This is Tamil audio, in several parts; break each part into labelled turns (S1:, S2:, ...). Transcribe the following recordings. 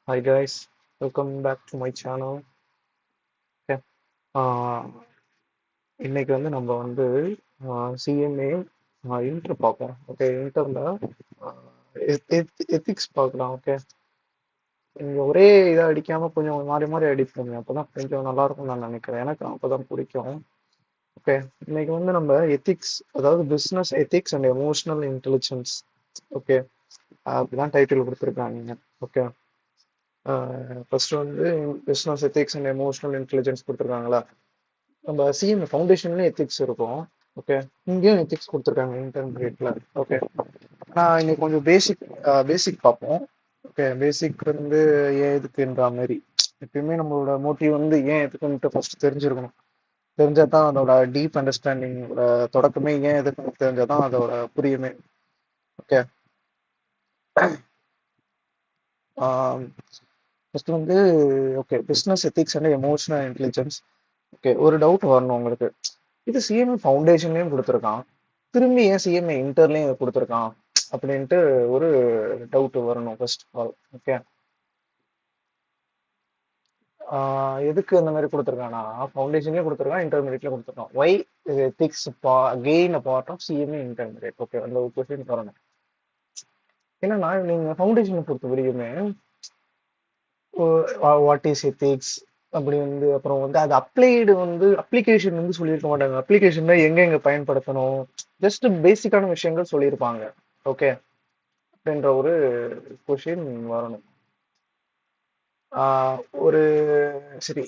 S1: Hi guys, welcome back to my channel. Okay. ஆஹ் இன்னைக்கு வந்து நம்ம வந்து சிஎம்ஏ இன்டர் பார்ப்போம். ஓகே, இன்டர்ல எத்திக்ஸ் பார்க்கலாம். ஓகே, நீங்க ஒரே இதை அடிக்காம கொஞ்சம் மாறி மாறி அடிப்போங்க, அப்பதான் கொஞ்சம் நல்லா இருக்கும்னு நான் நினைக்கிறேன். எனக்கு அப்பதான் பிடிக்கும். ஓகே, இன்னைக்கு வந்து நம்ம எத்திக்ஸ், அதாவது business ethics and emotional intelligence. Okay, அப்படிதான் டைட்டில் கொடுத்துருக்காங்க. ஓகே, ஃபர்ஸ்ட் வந்து business ethics and emotional intelligence கொடுத்துருக்காங்களா. நம்ம சிஎம் ஃபவுண்டேஷன்ல எத்திக்ஸ் இருக்கும். ஓகே, இங்கேயும் எத்திக்ஸ் கொடுத்துருக்காங்க இன்டர்மீடியட்ல. ஓகே, நான் இன்னைக்கு கொஞ்சம் பேசிக் பார்ப்போம். ஓகே, பேசிக் வந்து ஏன் எதுக்குன்ற மாதிரி. எப்பயுமே நம்மளோட மோட்டிவ் வந்து ஏன் எதுக்குன்ட்டு ஃபர்ஸ்ட் தெரிஞ்சிருக்கணும். தெரிஞ்சாதான் அதோட டீப் அண்டர்ஸ்டாண்டிங் தொடக்கமே ஏன் எதுக்குன்னு தெரிஞ்சாதான் அதோட புரியுமே. ஓகே, ஃபர்ஸ்ட் வந்து okay, business ethics and emotional intelligence. Okay, ஒரு டவுட் வரணும் உங்களுக்கு. இது சிஎம்ஏ ஃபவுண்டேஷன்லயும் கொடுத்துருக்கான், திரும்பி ஏன் சிஎம்ஏ இன்டர்லயும் இதை கொடுத்துருக்கான் அப்படின்ட்டு ஒரு டவுட் வரணும் ஃபர்ஸ்ட் ஆஃப் ஆல். ஓகே, எதுக்கு அந்த மாதிரி கொடுத்துருக்கானா, ஃபவுண்டேஷன்லயும் கொடுத்துருக்கான், இன்டர்மீடியட்ல கொடுத்துருக்கான். Why ethics gain a part of CMA intermediate. Okay, அந்த ஒரு கொஸ்டின் வரணும். என்னன்னா, நீங்க ஃபவுண்டேஷனை பொறுத்த வரைக்குமே வாட் இஸ் எத்திக்ஸ் அப்படி வந்து, அப்புறம் வந்து அது அப்ளைடு வந்து அப்ளிகேஷன் வந்து சொல்லியிருக்க மாட்டாங்க. அப்ளிகேஷன்ல எங்க எங்க பயன்படுத்தணும், ஜஸ்ட் பேசிக்கான விஷயங்கள் சொல்லியிருப்பாங்க. ஓகே, அப்படின்ற ஒரு கொஷின் வரணும். ஒரு சரி,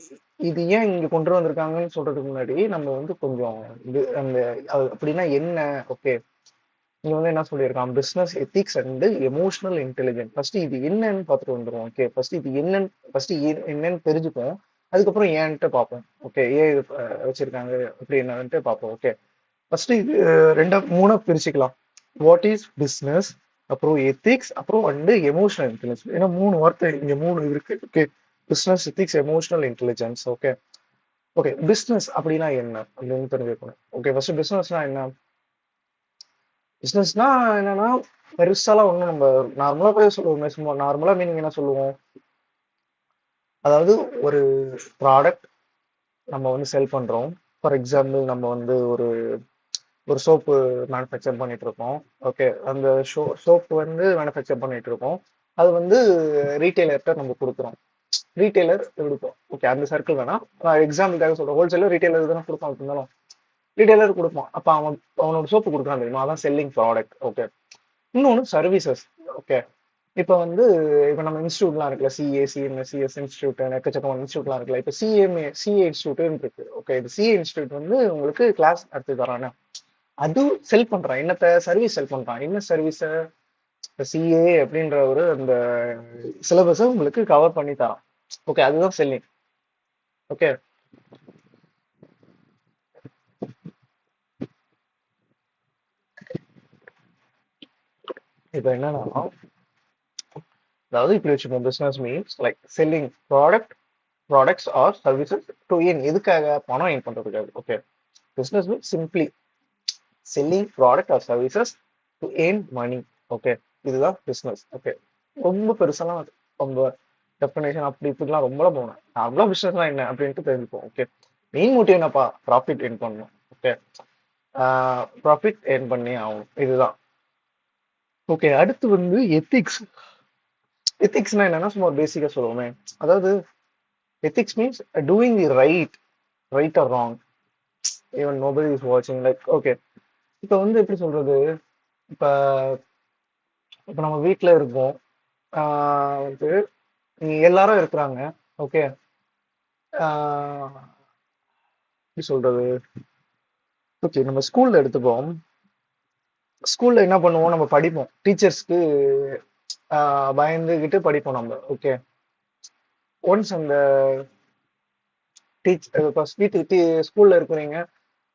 S1: இது ஏன் இங்க கொண்டு வந்திருக்காங்கன்னு சொல்றதுக்கு முன்னாடி நம்ம வந்து கொஞ்சம் இது அந்த அப்படின்னா என்ன. ஓகே, இங்க வந்து என்ன சொல்லியிருக்கான், business ethics and emotional intelligence. First இது என்னன்னு பார்த்துட்டு வந்துடும். ஓகே, ஃபர்ஸ்ட் என்னன்னு தெரிஞ்சுப்போம், அதுக்கப்புறம் ஏன்ட்டு பார்ப்போம். ஓகே, ஏன் இது வச்சிருக்காங்க அப்படி என்னன்ட்டு பார்ப்போம். ஓகே, ஃபர்ஸ்ட் இது ரெண்டா மூணா பிரிச்சுக்கலாம். வாட் இஸ் பிசினஸ், அப்புறம் எத்திக்ஸ், அப்புறம் வந்து எமோஷனல் இன்டெலிஜென்ஸ். ஏன்னா மூணு வார்த்தை இங்க மூணு இருக்கு. Okay, business ethics emotional intelligence. Okay, okay, business அப்படின்னா என்ன அப்படின்னு தெரிஞ்சுக்கணும். ஓகே, ஃபர்ஸ்ட் பிசினஸ்னா என்ன. பிசினஸ்னா என்னன்னா, பெருசாலாம் ஒன்றும் நம்ம நார்மலா போய் சொல்லுவோம். சும்மா நார்மலா மீனிங் என்ன சொல்லுவோம், அதாவது ஒரு ப்ராடக்ட் நம்ம வந்து செல் பண்றோம். ஃபார் எக்ஸாம்பிள், நம்ம வந்து ஒரு ஒரு சோப்பு மேனுஃபேக்சர் பண்ணிட்டு இருக்கோம். ஓகே, அந்த சோப்பு வந்து மேனுஃபேக்சர் பண்ணிட்டு இருக்கோம். அது வந்து ரீட்டைலர்கிட்ட நம்ம கொடுக்குறோம். ரீட்டைலர் கொடுப்போம். ஓகே, அந்த சர்க்கிள் வேணா, நான் எக்ஸாம்பிளுக்காக சொல்றேன். ஹோல்சேலர் ரீட்டைலர் தானே கொடுப்பான். இருந்தாலும் ரீட்டைலர் கொடுப்பான். அப்ப அவனோட சோப்பு கொடுக்குறான் தெரியுமா, அதான் செல்லிங் ப்ராடக்ட். ஓகே, இன்னொன்று சர்வீசஸ். ஓகே, இப்போ வந்து இப்போ நம்ம இன்ஸ்டியூட்லாம் இருக்குல்ல, சிஏ சிஎம்எஸ் சிஎஸ் இன்ஸ்டியூட், எக்கச்சக்கமான இன்ஸ்டியூட்லாம் இருக்குல்ல. இப்போ சிஏ இன்ஸ்டியூட்னு இருக்கு. ஓகே, இது சிஏ இன்ஸ்டியூட் வந்து உங்களுக்கு கிளாஸ் எடுத்து தரானே, அது செல் பண்றான். என்னத்த சர்வீஸ் செல் பண்றான். என்ன சர்வீஸ, சிஏ அப்படின்ற ஒரு அந்த சிலபஸை உங்களுக்கு கவர் பண்ணி தரான். ஓகே, அதுதான் செல்லிங். ஓகே, இப்போ என்னன்னா, அதாவது இப்படி வச்சுக்கோங்க, business means like selling products or services to ஏன், எதுக்காக, பணம் ஏன் பண்றதுக்காக. Okay, business means simply selling product or services to earn money. Okay, இதுதான் பிசினஸ். ஓகே, ரொம்ப பெருசாலாம் ரொம்ப டெஃபினேஷன் அப்படி இப்படிலாம் ரொம்பலாம் போகணும். நார்மலா பிசினஸ்லாம் என்ன அப்படின்ட்டு தெரிஞ்சுப்போம். ஓகே, மெயின் மோட்டிவ் என்னப்பா, ப்ராஃபிட் ஏர்ன் பண்ணணும். ஓகே, ப்ராஃபிட் ஏர்ன் பண்ணி ஆகணும், இதுதான். ஓகே, அடுத்து வந்து எத்திக்ஸ். எத்திக்ஸ்னா என்னன்னா, சும்மா பேசிக்கா சொல்லுவோமே, அதாவது ethics means doing the right or wrong even nobody is வாட்சிங். லைக் ஓகே, இப்போ வந்து எப்படி சொல்றது, இப்போ இப்போ நம்ம வீட்டில் இருக்கோம். வந்து எல்லாரும் இருக்கிறாங்க. ஓகே, எப்படி சொல்றது, ஓகே, நம்ம ஸ்கூல்ல எடுத்துப்போம். ஸ்கூல்ல என்ன பண்ணுவோம், நம்ம படிப்போம். டீச்சர்ஸ்க்கு பயந்துகிட்டு படிப்போம் நம்ம. ஓகே, ஒன்ஸ் அந்த வீட்டுக்கு ஸ்கூல்ல இருக்கிறீங்க,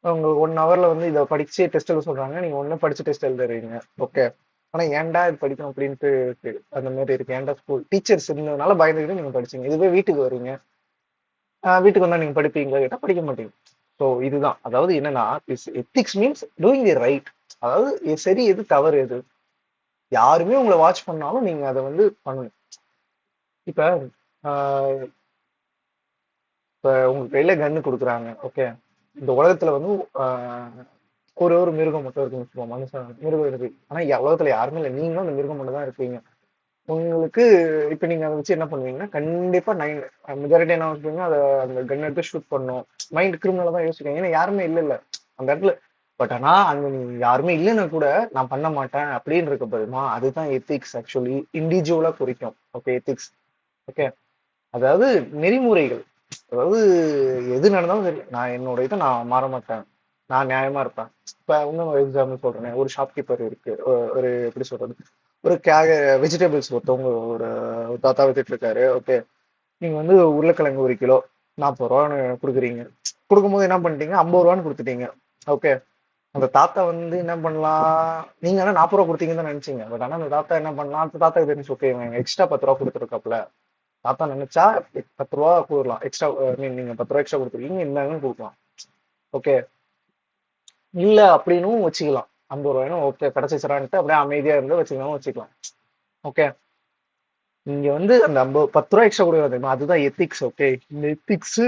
S1: உங்களுக்கு 1 ஹவர்ல வந்து இதை படிச்சு டெஸ்ட் எழுத சொல்றாங்க, நீங்க ஒண்ணு படிச்சு டெஸ்ட் எழுதுறீங்க. ஓகே, ஆனா ஏன்டா இது படிக்கணும் அப்படின்ட்டு இருக்கு. அந்த மாதிரி இருக்கு. ஏன்டா ஸ்கூல் டீச்சர்ஸ் இருந்ததுனால பயந்துகிட்டு நீங்க படிச்சீங்க. இதுவே வீட்டுக்கு வரீங்க, வீட்டுக்கு வந்தா நீங்க படிப்பீங்களா கேட்டா படிக்க மாட்டீங்க. ஸோ இதுதான், அதாவது என்னன்னா, ethics means doing the right. அதாவது சரி எது தவறு எது, யாருமே உங்களை வாட்ச் பண்ணாலும் நீங்க அதை வந்து பண்ணணும். இப்ப ஆஹ் இப்ப உங்க கையில கன்னு கொடுக்குறாங்க. ஓகே, இந்த உலகத்துல வந்து ஆஹ் ஒரு ஒரு மிருகம் மட்டும் இருக்குன்னு வச்சுக்கோங்க. மனுஷன் மிருகம் இருக்கு, ஆனா உலகத்துல யாருமே இல்லை, நீங்களும் அந்த மிருகம் மட்டும் தான் இருப்பீங்க. உங்களுக்கு இப்ப நீங்க அதை வச்சு என்ன பண்ணுவீங்கன்னா, கண்டிப்பா மெஜாரிட்டி என்ன வச்சுப்பீங்க, அதை அந்த கன் எடுத்து ஷூட் பண்ணும். மைண்ட் கிரிமினலா தான் யோசிக்கிறீங்க, ஏன்னா யாருமே இல்ல அந்த இடத்துல. பட் ஆனா அங்க நீங்க யாருமே இல்லைன்னா கூட நான் பண்ண மாட்டேன் அப்படின்னு இருக்க போதுமா, அதுதான் எத்திக்ஸ். ஆக்சுவலி இண்டிவிஜுவலா குறிக்கும். Okay, ethics. ஓகே, அதாவது நெறிமுறைகள். அதாவது எது நடந்தாலும் சரி, நான் என்னோட இதை நான் மாற மாட்டேன், நான் நியாயமா இருப்பேன். இப்ப இன்னும் ஒரு எக்ஸாம்பிள் சொல்றேன். ஒரு ஷாப்கீப்பர் இருக்கு, ஒரு எப்படி சொல்றது, ஒரு வெஜிடபிள்ஸ் ஒருத்தவங்க ஒரு தாத்தா வித்துட்டு இருக்காரு. ஓகே, நீங்க வந்து உருளைக்கிழங்கு 1 கிலோ 40 ரூபான்னு கொடுக்குறீங்க. கொடுக்கும்போது என்ன பண்ணிட்டீங்க, 50 ரூபான்னு கொடுத்துட்டீங்க. ஓகே, அந்த தாத்தா வந்து என்ன பண்ணலாம், நீங்க ஆனா 40 ரூபா கொடுத்தீங்கன்னு தான் நினைச்சீங்க. பட் ஆனா அந்த தாத்தா என்ன பண்ணலாம், அந்த தாத்தா தெரிஞ்சு ஓகே எக்ஸ்ட்ரா 10 ரூபா கொடுத்துருக்காப்ல. தாத்தா நினைச்சா 10 ரூபா கொடுக்கலாம் எக்ஸ்ட்ரா. மீன் நீங்க 10 ரூபா எக்ஸ்ட்ரா கொடுத்துருக்கீங்க, இருந்தாங்கன்னு கொடுக்கலாம். ஓகே, இல்ல அப்படின்னும் வச்சுக்கலாம். 50 ரூபாயும் ஓகே கிடைச்சிச்சரான்ட்டு அப்படியே அமைதியா இருந்து வச்சுக்கலாம் வச்சுக்கலாம். ஓகே, நீங்க வந்து அந்த 10 ரூபா எக்ஸ்ட்ரா கொடுக்குறது தெரியுமா, அதுதான் எத்திக்ஸ். ஓகே, இந்த எத்திக்ஸ்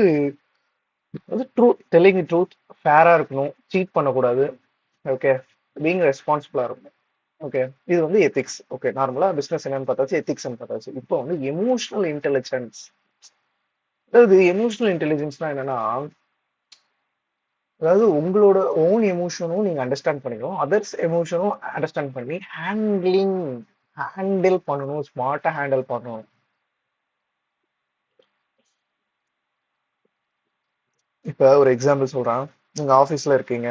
S1: வந்து ட்ரூத், டெல்லிங் ட்ரூத், ஃபேரா இருக்கணும், சீட் பண்ணக்கூடாது. ஓகே, பீங் ரெஸ்பான்சிபிளா இருக்கணும். ஓகே, இது வந்து எத்திக்ஸ். ஓகே, நார்மலா பிசினஸ் என்னன்னு பார்த்தாச்சு, எத்திக்ஸ் பார்த்தாச்சு. இப்போ வந்து எமோஷனல் இன்டெலிஜென்ஸ். அதாவது எமோஷனல் இன்டெலிஜென்ஸ்னா என்னன்னா, அதாவது உங்களோட ஓன் எமோஷனும் நீங்க அண்டர்ஸ்டாண்ட் பண்ணிக்கணும், அதர்ஸ் எமோஷனும் அண்டர்ஸ்டாண்ட் பண்ணி ஹேண்டில் பண்ணணும், ஸ்மார்ட்டா ஹேண்டில் பண்ணணும். இப்ப ஒரு எக்ஸாம்பிள் சொல்றேன். நீங்க ஆபீஸ்ல இருக்கீங்க.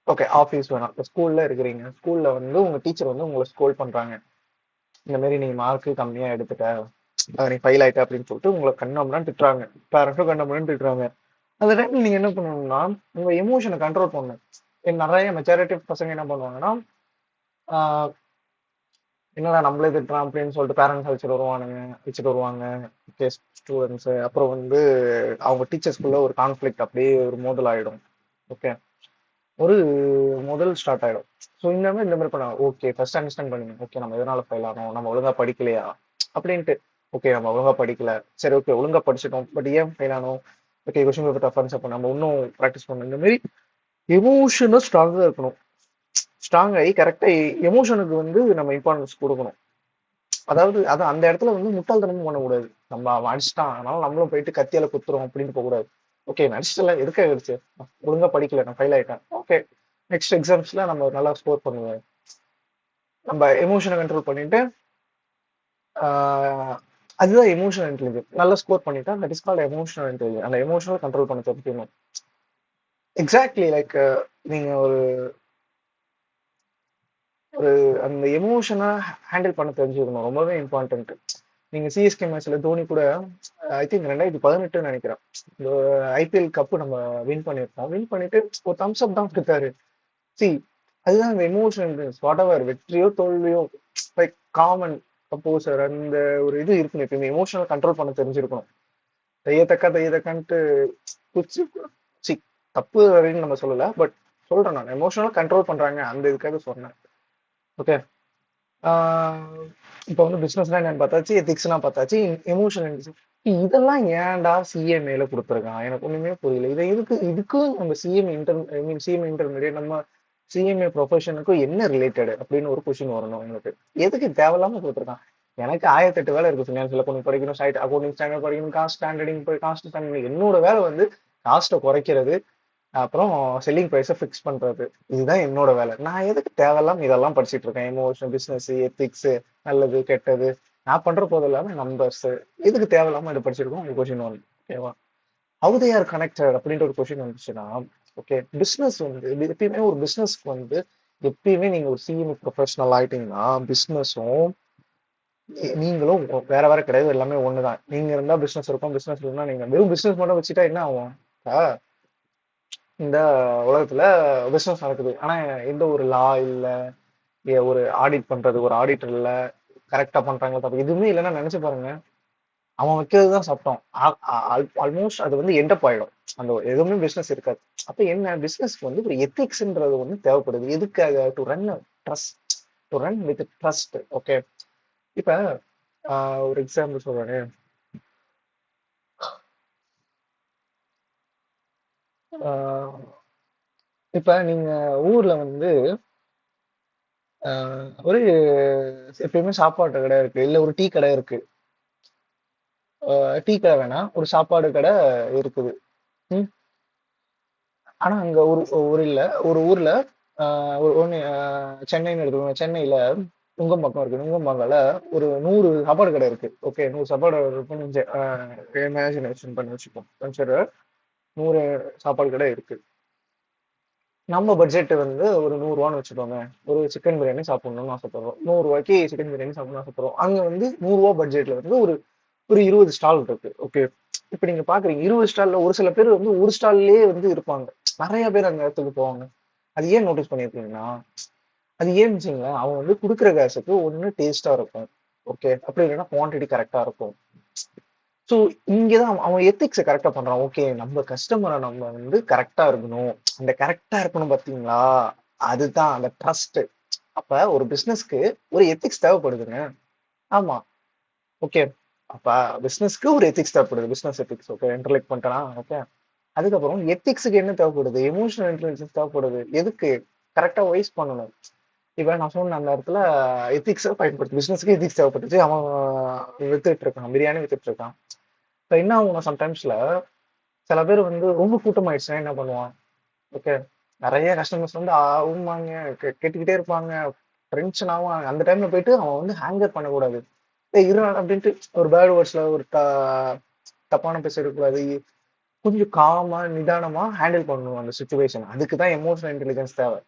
S1: ஓகே, ஆபீஸ் வேணாம், இப்போ ஸ்கூல்ல இருக்கிறீங்க. ஸ்கூல்ல வந்து உங்க டீச்சர் வந்து உங்களை ஸ்கோல் பண்றாங்க. இந்த மாதிரி நீ மார்க் கம்மியா எடுத்துட்ட, நீ ஃபெயில் ஆயிட்ட அப்படின்னு சொல்லிட்டு உங்களை கண்ணாமண்ணான்னு திட்டுறாங்க. பேரண்ட்டும் கண்ணாமண்ணான்னு திட்டுறாங்க. அந்த டைம்ல நீங்க என்ன பண்ணணும்னா, உங்க எமோஷனை கண்ட்ரோல் பண்ணணும். நிறைய மெஜாரிட்டி பசங்க என்ன பண்ணுவாங்கன்னா, ஆஹ் என்னடா நம்மளே திட்டுறான் அப்படின்னு சொல்லிட்டு பேரண்ட்ஸ் வச்சுட்டு வருவாங்க ஸ்டூடெண்ட்ஸ். அப்புறம் வந்து அவங்க டீச்சர்ஸ்குள்ள ஒரு கான்ஃபிளிக்ட், அப்படியே ஒரு மோதல் ஆயிடும். ஓகே, ஒரு முதல் ஸ்டார்ட் ஆயிடும். ஸோ இந்த மாதிரி பண்ண ஓகே, ஃபர்ஸ்ட் அண்டர்ஸ்டாண்ட் பண்ணுங்க. ஓகே, நம்ம எதனால ஃபெயில் ஆனோம், நம்ம ஒழுங்கா படிக்கலையா அப்படின்ட்டு. ஓகே, நம்ம ஒழுங்கா படிக்கல, சரி ஓகே ஒழுங்கா படிச்சிட்டோம், பட் ஏன் ஃபெயில் ஆனோம். Okay, question paper tough answer பண்ண நம்ம இன்னும் ப்ராக்டிஸ் பண்ணணும். இந்த மாதிரி எமோஷனும் ஸ்ட்ராங்கா இருக்கணும். ஸ்ட்ராங் ஆகி கரெக்டா எமோஷனுக்கு வந்து நம்ம இம்பார்ட்டன்ஸ் கொடுக்கணும். அதாவது அது அந்த இடத்துல வந்து முட்டாள்தனமும் பண்ணக்கூடாது. நம்ம அவன் அடிச்சிட்டான் அதனால நம்மளும் போயிட்டு கத்தியால குத்துறோம் அப்படின்னு போகக்கூடாது. ஓகே, நடிச்சிட்டல எதுக்காக அடிச்சு, ஒழுங்கா படிக்கல, நான் ஃபெயில் ஆயிட்டேன். ஓகே, நெக்ஸ்ட் எக்ஸாம்ஸ்ல நம்ம நல்லா ஸ்கோர் பண்ணுவோம். நம்ம எமோஷனை கண்ட்ரோல் பண்ணிட்டு ஆஹ் அதுதான் எமோஷனல் இன்டெலிஜென்ஸ். நல்லா ஸ்கோர் பண்ணிட்டா that is called emotional intelligence. அந்த எமோஷனல் கண்ட்ரோல் பண்ண தெரிஞ்சுக்கணும். எக்ஸாக்ட்லி லைக் நீங்க ஒரு ஒரு அந்த எமோஷனை ஹேண்டில் பண்ண தெரிஞ்சுக்கணும், ரொம்பவே இம்பார்ட்டன்ட். நீங்க சிஎஸ்கே மேட்ச்ல தோனி கூட ஐ திங்க் 2018 நினைக்கிறேன், இந்த ஐபிஎல் கப்பு நம்ம வின் பண்ணியிருப்போம். வின் பண்ணிட்டு ஒரு தம்ஸ் அப் தான் கொடுத்தாரு. சி, அதுதான் அந்த எமோஷன். வாட் எவர் வெற்றியோ தோல்வியோ, லைக் காமன் கம்போசர் அந்த ஒரு இது இருக்கணும். எப்பயுமே எமோஷனல் கண்ட்ரோல் பண்ண தெரிஞ்சிருக்கணும். தையத்தக்கன்ட்டு குச்சி சி, தப்பு அப்படின்னு நம்ம சொல்லல, பட் சொல்றேன், நான் எமோஷனல் கண்ட்ரோல் பண்றாங்க அந்த இதுக்காக சொன்னேன். ஓகே, இப்போ வந்து பிசினஸ்னா என்னன்னு பார்த்தாச்சு, எத்திக்ஸ்னா பார்த்தாச்சு, எமோஷனல். இதெல்லாம் ஏன்டா சிஎம்ஏல கொடுத்துருக்கான், எனக்கு ஒண்ணுமே புரியல. இதை இதுக்கும் நம்ம சிஎம்ஏ இன்டர்மீடியட், நம்ம சிஎம்ஏ ப்ரொஃபஷனுக்கும் என்ன ரிலேட்டட் அப்படின்னு ஒரு கொஸ்டின் வரணும் எனக்கு. எதுக்கு தேவையில்லாம கொடுத்துருக்கான். எனக்கு 1008 வேலை இருக்கு. ஃபினான்ஸ்ல கொஞ்சம் படிக்கணும், சைட் அக்கௌண்டிங் ஸ்டாண்டர்ட் படிக்கணும், காஸ்ட் ஸ்டாண்டர்டிங் போய் காஸ்ட் ஸ்டாண்டர்டிங். என்னோட வேலை வந்து காஸ்ட்டை குறைக்கிறது, அப்புறம் செல்லிங் ப்ரைஸை ஃபிக்ஸ் பண்றது. இதுதான் என்னோட வேலை. நான் எதுக்கு தேவையில்லாம இதெல்லாம் படிச்சுட்டு இருக்கேன், எமோஷன், பிசினஸ், எத்திக்ஸ், நல்லது கெட்டது. நான் பண்ற போது இல்லாம நம்பர்ஸ், எதுக்கு தேவையில்லாம இதை படிச்சிருக்கோம் உங்க கொஸ்டின் வந்து. ஓகேவா, ஹவு தே ஆர் கனெக்டட் அப்படின்ற ஒரு கொஸ்டின் வந்துச்சுன்னா, ஓகே, பிசினஸ் வந்து எப்பயுமே ஒரு பிசினஸ்க்கு வந்து எப்பயுமே நீங்க ஒரு சிஎம்ஏ ப்ரொஃபஷனல் ஆயிட்டீங்கன்னா, பிசினஸும் நீங்களும் வேற வேற கிடையாது, எல்லாமே ஒண்ணுதான். நீங்க இருந்தா பிசினஸ் இருக்கும், பிசினஸ் இருந்தா நீங்க. வெறும் பிசினஸ் மட்டும் வச்சுட்டா என்ன ஆகும். இந்த உலகத்துல பிசினஸ் நடக்குது, ஆனா எந்த ஒரு லா இல்ல, ஒரு ஆடிட் பண்றது, ஒரு ஆடிட்டர் இல்ல, கரெக்டா பண்றாங்களா தப்பு எதுவுமே இல்லைன்னா நினைச்சு பாருங்க. அவன் வைக்கிறது தான் சட்டம். ஆல்மோஸ்ட் அது வந்து எண்டப் ஆயிடும், அந்த எதுவுமே பிசினஸ் இருக்காது. அப்ப என்ன, பிசினஸ்க்கு வந்து ஒரு எத்திக்ஸ்ன்றது ஒண்ணு தேவைப்படுது. எதுக்காக, to run trust, to run with trust. Okay, இப்ப ஒரு எக்ஸாம்பிள் சொல்றேனே. ஆஹ் இப்ப நீங்க ஊர்ல வந்து ஒரு எப்பயுமே சாப்பாட்டு கடை இருக்கு, இல்ல ஒரு டீ கடை இருக்கு. டீ கடை வேணாம், ஒரு சாப்பாடு கடை இருக்குது. ம். ஆனா அங்க ஒரு இல்ல ஒரு ஊர்ல ஒண்ணு சென்னைன்னு எடுத்துக்கோங்க. சென்னையில நுங்கம்பாக்கம் இருக்கு. நுங்கம்பாக்கம்ல ஒரு 100 சாப்பாடு கடை இருக்கு. ஓகே, 100 சாப்பாடு இருக்குன்னு இமேஜினேஷன் பண்ணி வச்சுப்போம். கன்சிடர் 100 சாப்பாடு கடை இருக்கு. நம்ம பட்ஜெட் வந்து ஒரு 100 ரூபான்னு வச்சுக்கோங்க. ஒரு சிக்கன் பிரியாணி சாப்பிடணும்னு ஆசைப்படுறோம். 100 ரூபாய்க்கு சிக்கன் பிரியாணி சாப்பிடணும்னு ஆசைப்படுறோம். அங்க வந்து 100 ரூபா பட்ஜெட்ல வந்து ஒரு ஒரு 20 ஸ்டால் இருக்கு. ஓகே, இப்ப நீங்க பாக்குறீங்க 20 ஸ்டால்ல ஒரு சில பேர் வந்து ஒரு ஸ்டால்லயே வந்து இருப்பாங்க. நிறைய பேர் அந்த இடத்துக்கு போவாங்க. அது ஏன் நோட்டீஸ் பண்ணிருக்கீங்கன்னா, அது ஏன்னு வச்சுங்களேன், அவன் வந்து குடுக்குற கேஸுக்கு ஒண்ணு டேஸ்டா இருக்கும். ஓகே, அப்படி இல்லைன்னா குவான்டிட்டி கரெக்டா இருக்கும். ஸோ இங்கதான் அவன் எத்திக்ஸை கரெக்டா பண்றான். ஓகே, நம்ம கஸ்டமரை நம்ம வந்து கரெக்டா இருக்கணும். அந்த கரெக்டா இருக்கணும் பாத்தீங்களா, அதுதான் அந்த ட்ரஸ்ட். அப்ப ஒரு பிசினஸ்க்கு ஒரு எத்திக்ஸ் தேவைப்படுதுங்க. ஆமா. ஓகே, அப்ப பிசினஸ்க்கு ஒரு எத்திக்ஸ் தேவைப்படுது. Business ethics. ஓகே, இன்டர்லெக்ட் பண்ணிட்டேனா. ஓகே, அதுக்கப்புறம் எத்திக்ஸுக்கு என்ன தேவைப்படுது? எமோஷனல் இன்டெலிஜென்ஸ் தேவைப்படுது. எதுக்கு? கரெக்டா வைஸ் பண்ணணும். இப்ப நான் சொன்ன அந்த இடத்துல எத்திக்ஸை பயன்படுத்து. பிசினஸ்க்கு எத்திக்ஸ் தேவைப்பட்டுச்சு. அவன் வித்துட்டு இருக்கான், பிரியாணி வித்துட்டு இருக்கான். இப்ப என்ன ஆகும் சம்டைம்ஸ்ல, சில பேர் வந்து ரொம்ப கூட்டமாயிடுச்சுன்னா என்ன பண்ணுவான்? ஓகே, நிறைய கஸ்டமர்ஸ் வந்து ஆகுமாங்க, கேட்டுக்கிட்டே இருப்பாங்க, டென்ஷன் ஆகும். அந்த டைம்ல போயிட்டு அவன் வந்து ஹேங்கர் பண்ணக்கூடாது. இரு அப்படின்ட்டு ஒரு பேட் வேர்ட்ஸ்ல ஒரு தப்பான பேச இருக்கக்கூடாது. கொஞ்சம் காமா நிதானமா ஹேண்டில் பண்ணணும் அந்த சுச்சுவேஷன். அதுக்கு தான் எமோஷனல் இன்டெலிஜென்ஸ் தேவை.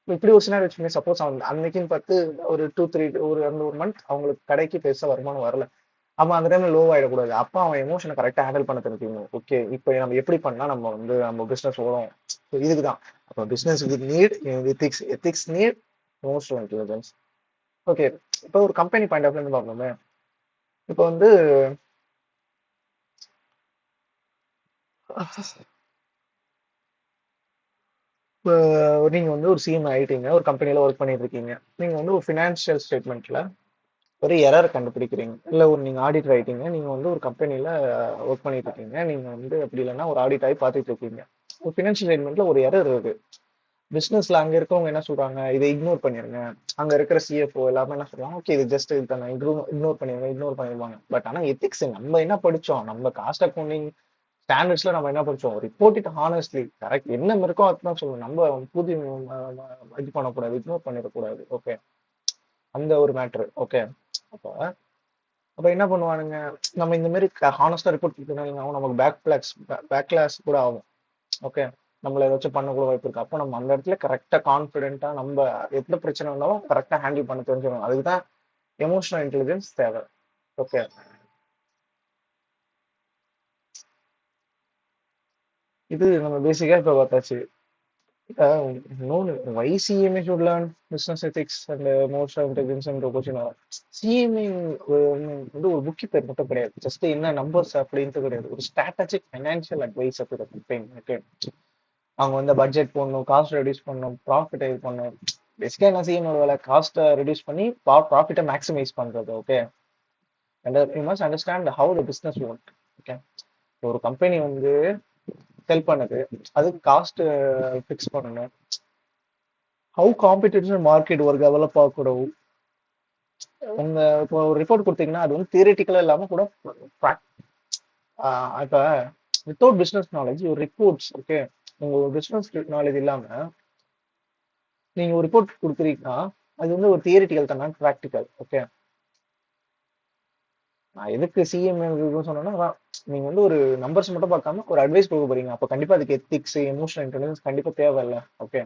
S1: இப்படி ஒரு சின்ன வச்சுக்கோங்க. சப்போஸ் அவன் அன்னைக்குன்னு பார்த்து ஒரு 2-3 ஒரு மந்த் அவங்களுக்கு கடைக்கு பெருசா வருமானம் வரல. அவன் அந்த டைம்ல லோ ஆயிடக்கூடாது. அப்ப அவன் எமோஷனை கரெக்டா ஹேண்டில் பண்ண தெரிஞ்சுக்கணும். ஓகே, இப்போ நம்ம எப்படி பண்ணா நம்ம வந்து நம்ம பிசினஸ் ஓடும். இதுக்குதான் அப்ப business need ethics. Ethics need emotional intelligence. Okay, இப்போ ஒரு கம்பெனி பாயிண்ட் ஆஃப் இருந்து பார்ப்போமே. இப்போ வந்து இப்போ நீங்க வந்து ஒரு சிஎம் ஆயிட்டீங்க, ஒரு கம்பெனில ஒர்க் பண்ணிட்டு இருக்கீங்க. நீங்க வந்து ஒரு ஃபினான்ஷியல் ஸ்டேட்மெண்ட்ல ஒரு எரர் கண்டுபிடிக்கிறீங்க, இல்ல ஒரு நீங்க ஆடிட்டர் ஆயிட்டீங்க. நீங்க வந்து ஒரு கம்பெனில ஒர்க் பண்ணிட்டு இருக்கீங்க. நீங்க வந்து அப்படி இல்லைன்னா ஒரு ஆடிட் ஆகி பார்த்துட்டு இருக்கீங்க. ஒரு ஃபினான்ஷியல் ஸ்டேட்மெண்ட்ல ஒரு எரர் இருக்கு. பிசினஸ்ல அங்க இருக்கவங்க என்ன சொல்றாங்க? இதை இக்னோர் பண்ணிருங்க. அங்க இருக்கிற சிஎஃப்ஓ எல்லாமே என்ன சொல்றாங்க? ஓகே, இது ஜஸ்ட் இதுதானே, இக்னோர் பண்ணிருங்க, இக்னோர் பண்ணிருவாங்க. பட் ஆனா எத்திக்ஸ் நம்ம என்ன படிச்சோம்? நம்ம காஸ்ட் அக்கௌண்டிங் ஸ்டாண்டர்ட்ஸ்ல நம்ம என்ன படிச்சோம்? Report it honestly. கரெக்ட், என்ன இருக்கோ அதுதான் சொல்லணும். நம்ம புது இது பண்ணக்கூடாது, இக்னோர் பண்ணிடக்கூடாது. ஓகே, அந்த ஒரு மேட்ரு. ஓகே, அப்ப அப்ப என்ன பண்ணுவானுங்க? நம்ம இந்த மாதிரி ஹானஸ்டா ரிப்போர்ட் கொடுத்தனால நமக்கு பேக் கிளாஸ் கூட ஆகும். ஓகே, நம்மள ஏதாச்சும் பண்ண கூட வாய்ப்பு இருக்கு. அப்போ நம்ம அந்த இடத்துல கரெக்டா கான்பிடென்ட்டா நம்ம எந்த பிரச்சனை வந்தாலும் கரெக்டா ஹேண்டில் பண்ண தெரிஞ்சிடும். அதுக்குதான் எமோஷனல் இன்டெலிஜென்ஸ் தேவை. ஓகே, இது நம்ம பேசிக்கா இப்ப பார்த்தாச்சு. இன்னொன்று, why CMA should learn business ethics and emotional intelligence என்ற கொஸ்டின் வரும். சிஎம்ஏ வந்து ஒரு புக்கி பேர் மட்டும் கிடையாது. ஜஸ்ட் என்ன நம்பர்ஸ் அப்படின்ட்டு கிடையாது. ஒரு ஸ்ட்ராட்டஜிக் ஃபைனான்சியல் அட்வைஸ் அப்படி கம்பெனி. ஓகே, அவங்க வந்து பட்ஜெட் போடணும், காஸ்ட் ரெடியூஸ் பண்ணணும், ப்ராஃபிட் இது பண்ணணும். பேசிக்கா என்ன செய்யணும்? வேலை காஸ்ட்டை ரெடியூஸ் பண்ணி ப்ராஃபிட்டை மேக்ஸிமைஸ் பண்றது. Okay, and you must understand how the business work. Okay, ஒரு கம்பெனி வந்து செல் பண்ணுது, அதுக்கு காஸ்ட் ஃபிக்ஸ் பண்ணணும். ஹவு காம்படிட்டிவ் மார்க்கெட் ஒரு டெவலப் ஆகக்கூடாது. உங்க இப்போ ஒரு ரிப்போர்ட் கொடுத்தீங்கன்னா அது வந்து தியரிட்டிக்கலா இல்லாம கூட இப்ப வித்தவுட் பிசினஸ் நாலேஜ் ஒரு ரிப்போர்ட்ஸ். ஓகே, உங்க பிசினஸ் நாலேஜ் இல்லாம நீங்க ஒரு ரிப்போர்ட் கொடுக்குறீங்கன்னா அது வந்து ஒரு தியரிட்டிக்கல் தானே, ப்ராக்டிக்கல். ஓகே, நான் எதுக்கு சிஎம் சொன்னேன்னா நீங்க வந்து ஒரு நம்பர்ஸ் மட்டும் பார்க்காம ஒரு அட்வைஸ் கொடுக்க போறீங்க. அப்ப கண்டிப்பா அதுக்கு எத்திக்ஸ், எமோஷனல் இன்டெலிஜென்ஸ் கண்டிப்பா தேவை இல்லை. ஓகே,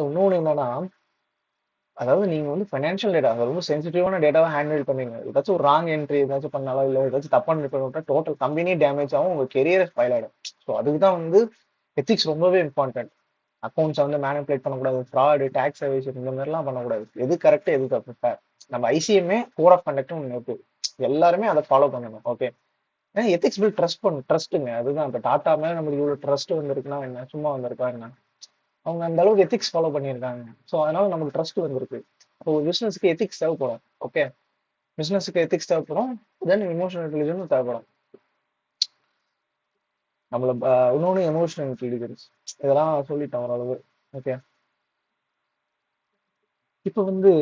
S1: இன்னொன்னு என்னன்னா, அதாவது நீங்க வந்து ஃபைனான்ஷியல் டேட்டா ரொம்ப சென்சிட்டிவான டேட்டாவை ஹேண்டில் பண்ணீங்க. ஏதாச்சும் ஒரு ராங் என்ட்ரி ஏதாச்சும் பண்ணாலோ, இல்லை ஏதாச்சும் தப்பான ரிப்போர்ட் விட்டா டோட்டல் கம்பெனி டேமேஜ் ஆகும், உங்க கெரியர் ஸ்பாயில் ஆயிடும். ஸோ அதுக்கு தான் வந்து எத்திக்ஸ் ரொம்பவே இம்பார்ட்டன்ட். அக்கௌண்ட்ஸை வந்து மேனிபுலேட் பண்ணக்கூடாது, ஃப்ராடு, டேக்ஸ் எவேஷன் இந்த மாதிரிலாம் பண்ணக்கூடாது. எது கரெக்ட் எது தப்பு. நம்ம ஐசிஎம்ஏ கோட் ஆஃப் கண்டக்ட் ஒன்று இருக்கு, எல்லாருமே அதை ஃபாலோ பண்ணணும். ஓகே, ஏன்னா எத்திக்ஸ் பில் ட்ரஸ்ட்டுங்க. அதுதான் இப்போ டாட்டா மேல நம்மளுக்கு இவ்வளோ ட்ரஸ்ட் வந்திருக்குன்னா என்ன சும்மா வந்திருக்கா என்ன? அவங்க அந்த அளவுக்கு எத்திக்ஸ் ஃபாலோ பண்ணியிருக்காங்க. ஸோ அதனால நமக்கு ட்ரஸ்ட் வந்திருக்கு. அப்போ பிசினஸ்க்கு எத்திக்ஸ் தேவைப்படும். ஓகே, பிசினஸ்க்கு எத்திக்ஸ் தேவைப்படும், தென் இமோஷனல் இன்டெலிஜென்ஸ் தேவைப்படும். நம்மள இன்னொன்று எமோஷனல் இன்டெலிஜென்ஸ், இதெல்லாம் சொல்லிட்டேன் ஓரளவு. ஓகே, இப்போ வந்து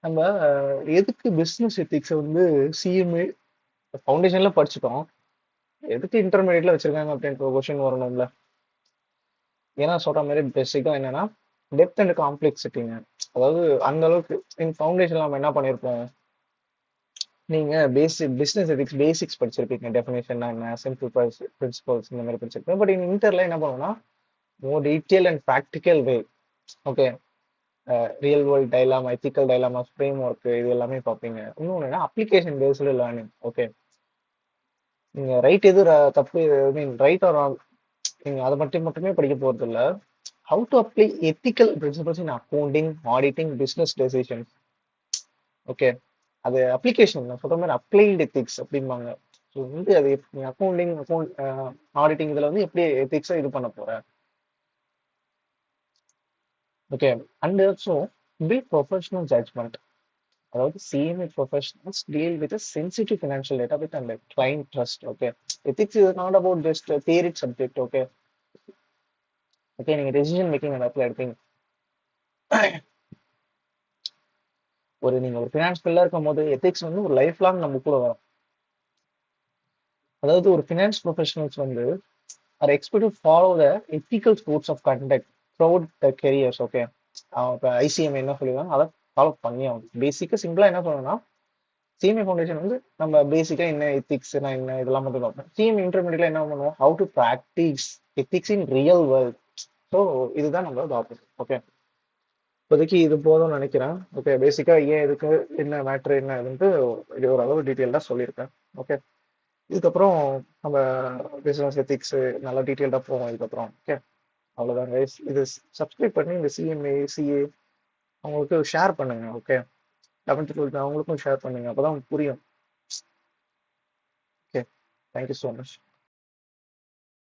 S1: நம்ம எதுக்கு பிசினஸ் எத்திக்ஸை வந்து சிஎம்ஏ ஃபவுண்டேஷன்ல படிச்சுட்டோம், எதுக்கு இன்டர்மீடியட்ல வச்சிருக்காங்க அப்படின்ற கொஸ்டின் வரணும்ல. ஏன்னா சொல்ற மாதிரி பேசிக்கா என்னன்னா டெப்த் அண்ட் காம்ப்ளெக்சிட்டிங்க. அதாவது அந்த அளவுக்கு ஃபவுண்டேஷன்ல நம்ம என்ன பண்ணியிருப்போம், நீங்க பேசிக் பிசினஸ் எதிக்ஸ் பேசிக்ஸ் படிச்சிருப்பீங்க, டெஃபினேஷன் என்ன, சிம்பிள் பிரின்சிபல்ஸ் இந்த மாதிரி படிச்சிருப்பேன். பட் இன்டர்ல என்ன பண்ணுவோம்னா மோர் detail and practical way. Okay, real world dilemma, ethical dilemma, frame work, இது எல்லாமே பார்ப்பீங்க. இன்னொன்று என்ன, அப்ளிகேஷன் பேஸ்டு லேர்னிங். ஓகே, நீங்க ரைட் எது தப்பு, ஐ மீன் ரைட் ஆர் ராங், நீங்க அதை மட்டுமே படிக்க போறது இல்ல. How to apply ethical principles in accounting, auditing, business decisions. Okay, அது அப்ளிகேஷன் நான் சொல்ற மாதிரி அப்ளைடு எத்திக்ஸ் அப்படிம்பாங்க. ஸோ வந்து அது அக்கௌண்டிங், ஆடிட்டிங் இதில் வந்து எப்படி எத்திக்ஸாக இது பண்ண போகிறேன். Okay, and also build professional judgment. அதாவது CMA professionals deal with sensitive financial data with and client trust. Okay, ethics is not about just theory subject. Okay, okay, நீங்கள் டெசிஷன் மேக்கிங் அந்த இடத்துல எடுப்பீங்க. நீங்கள் ஒரு ஃபினான்ஸ் பில்லா இருக்கும் போது எத்திக்ஸ் வந்து ஒரு லைஃப் லாங் நம்ம கூட வரும். அதாவது ஒரு ஃபினான்ஸ் ப்ரொஃபஷனல்ஸ் வந்து are expect to follow the ethical codes of conduct throughout the careers. Okay, இப்போ ஐசிஎம்ஏ என்ன சொல்லிடுவாங்க அதை ஃபாலோ பண்ணி ஆகும். பேசிக்காக சிம்பிளாக என்ன சொல்லணும்னா சிஎம்ஏ ஃபவுண்டேஷன் வந்து நம்ம பேசிக்காக என்ன எத்திக்ஸ்னா என்ன இதெல்லாம் மட்டும் பார்ப்போம். சிஎம்ஏ இன்டர்மீடியட்ல என்ன பண்ணுவோம், how to practice ethics in real world. So இதுதான் நம்ம டாபிக். ஓகே, இப்போதைக்கு இது போதும்னு நினைக்கிறேன். ஓகே, பேசிக்காக ஏன் இதுக்கு என்ன மேட்ரு என்ன இதுன்ட்டு இது ஓரளவு டீட்டெயில்டாக சொல்லியிருக்கேன். ஓகே, இதுக்கப்புறம் நம்ம பிசினஸ் எத்திக்ஸ் நல்லா டீட்டெயில்டாக போவோம் இதுக்கப்புறம். ஓகே, அவ்வளோதான் கைஸ். இது சப்ஸ்கிரைப் பண்ணி இந்த சிஎம்ஏ சிஏ அவங்களுக்கு ஷேர் பண்ணுங்க. ஓகே, 11th 12th அவங்களுக்கும் ஷேர் பண்ணுங்க, அப்போதான் புரியும். Okay, thank you so much.